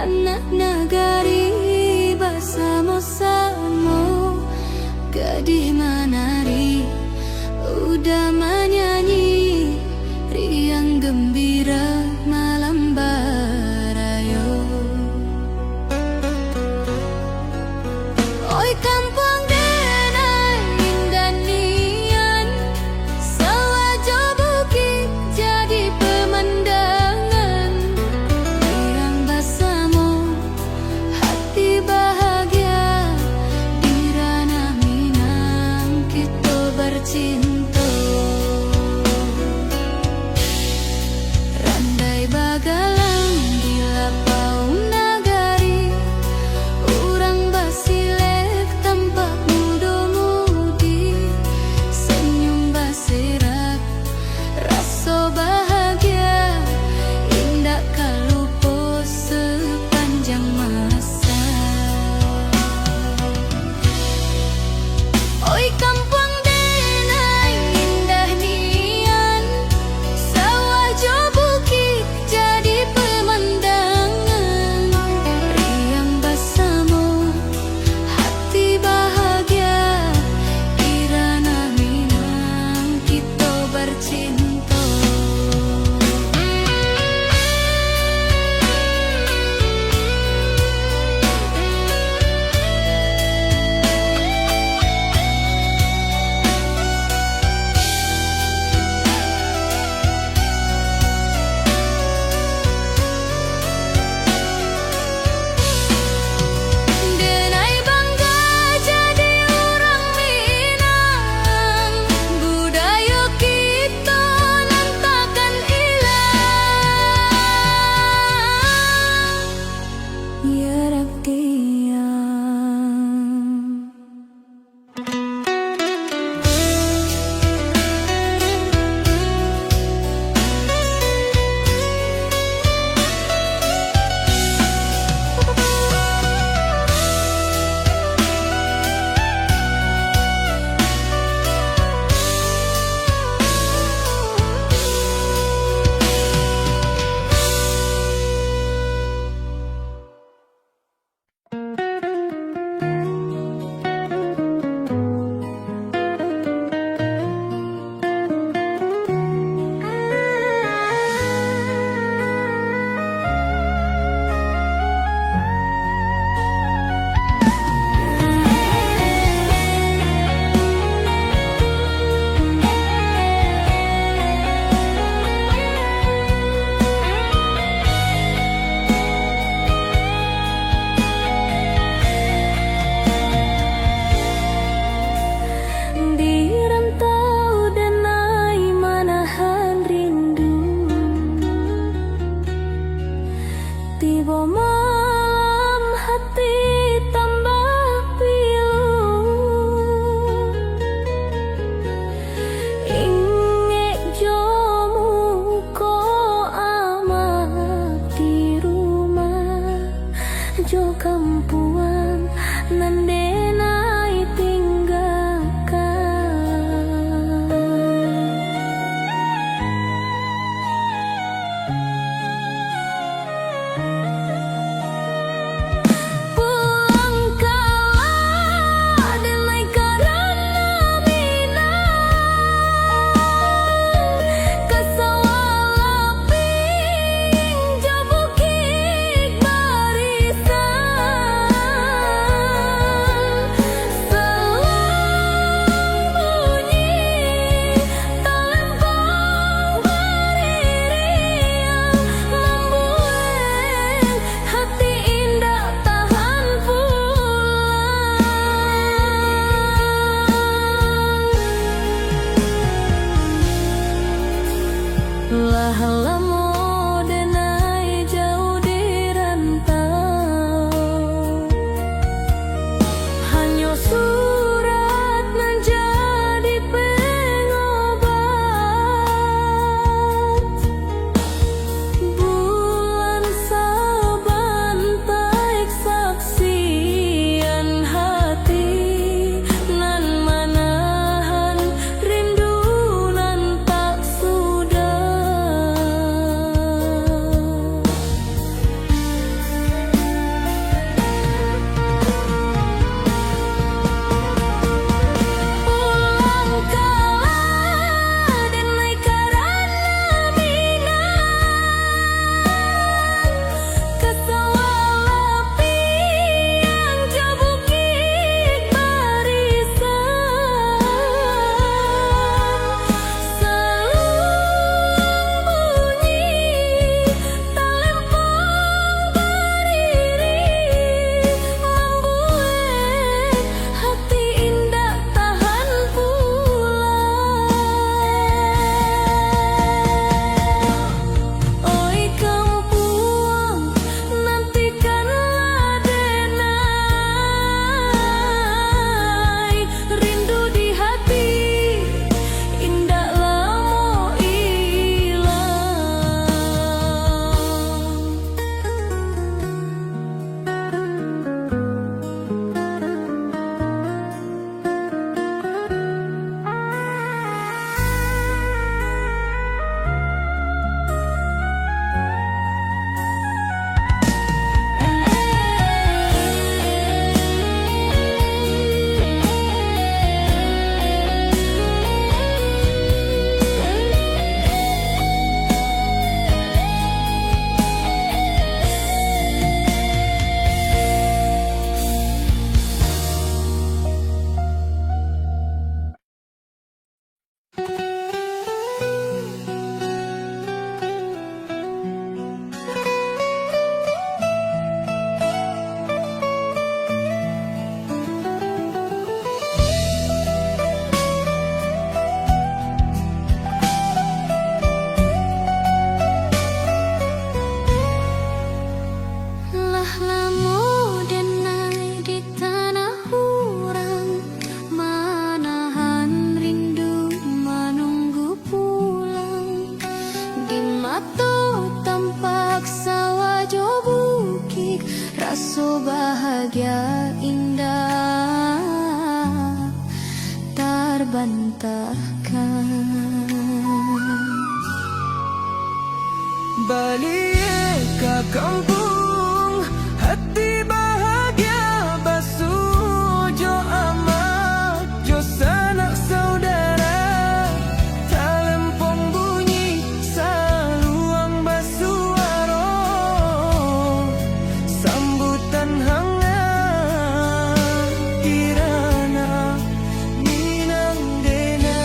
anak nagari bersama-sama, gadis menari, udah menyanyi, riang gembira malam barayo. Oi kampung denai indah nian, sawajo bukit jadi pemandangan, riang bersama hati bahagia, di ranah Minang kita bercinta. Randai bagalang di lapau nagari, urang basilek tampak muda-mudi, senyum basirak rasa bahagia, indah kalupo sepanjang masa. Oi kampung denai indah nian, sawajo bukit jadi pemandangan, riang bersama hati bahagia, di ranah Minang kita bercinta. Denai bangga jadi orang Minang, budaya kita nan takkan hilang. Ya Rabbiyang. Di rantau denai manahan rindu, tiba malam hati tambah pilu, ingek jomu ko amat di rumah, jo kampuan nan denai tinggalkan. Pulang kalah denai karana Minang, kasawalaping jo bukit barisan. lamo denai di tanah hurang, manahan rindu menunggu pulang. Di mata tampak sawah jo bukit, rasa bahagia indah terbantahkan. Balik ke kampung, hati bahagia basuh jo amat, jo sanak saudara. Talempong bunyi saluang basuaro, sambutan hangat kirana minang denai.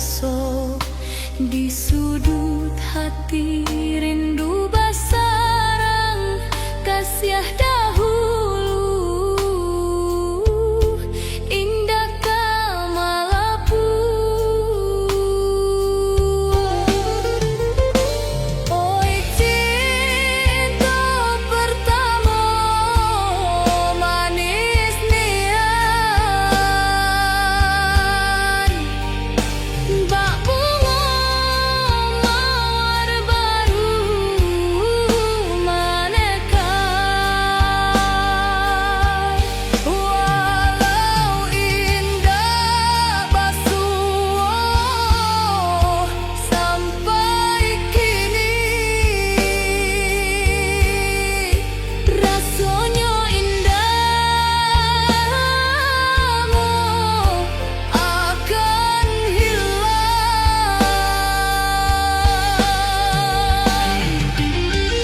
raso di sudut hati rindu basarang kasih dahulu indah kamalapu. Oi cinta pertama manis nian bak bunga mawar baru menekan. Walau indah basuh sampai kini rasanya indahmu akan hilang.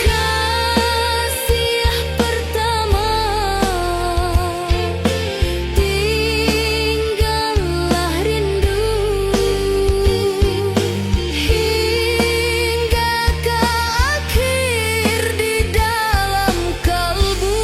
Kasih pertama tinggallah rindu hingga ke akhir di dalam kalbu.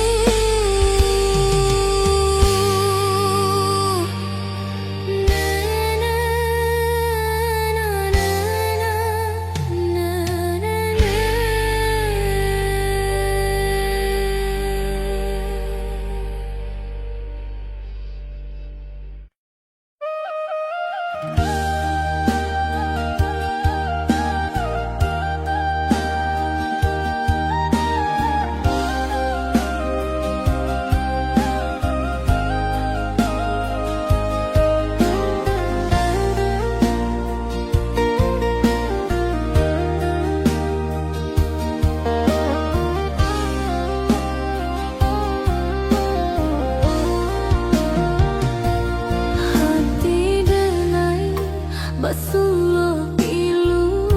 Hati denai basuh pilu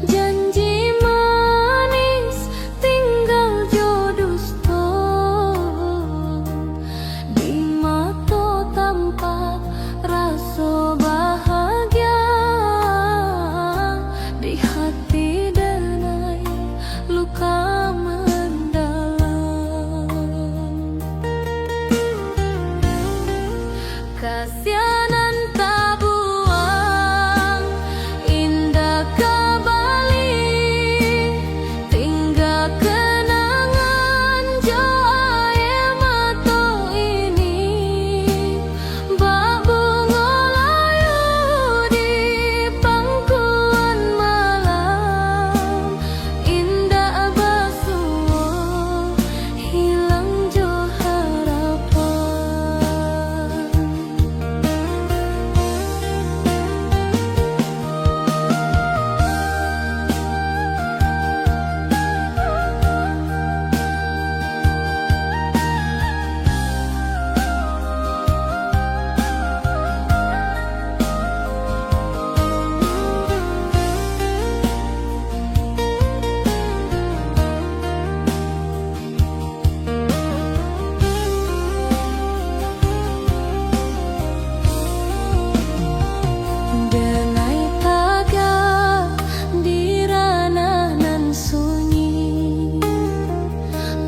janji manis tinggal jodosto di mata tampak rasa bahagia di hati denai luka mendalam. Kasianan tak buang indah kembali tinggal kenangan jauh air mata ini bak bunga layu di pangkuan malam indah basuh hilang jauh harapan. Denai tagak di ranah nan sunyi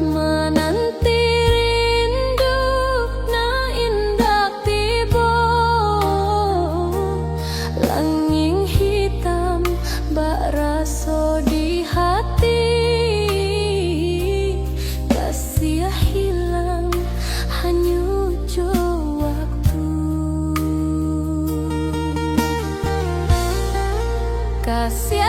menanti rindu na indah tiba langing hitam bak raso di hati kasih hilang hanyut jauh waktu. Kasih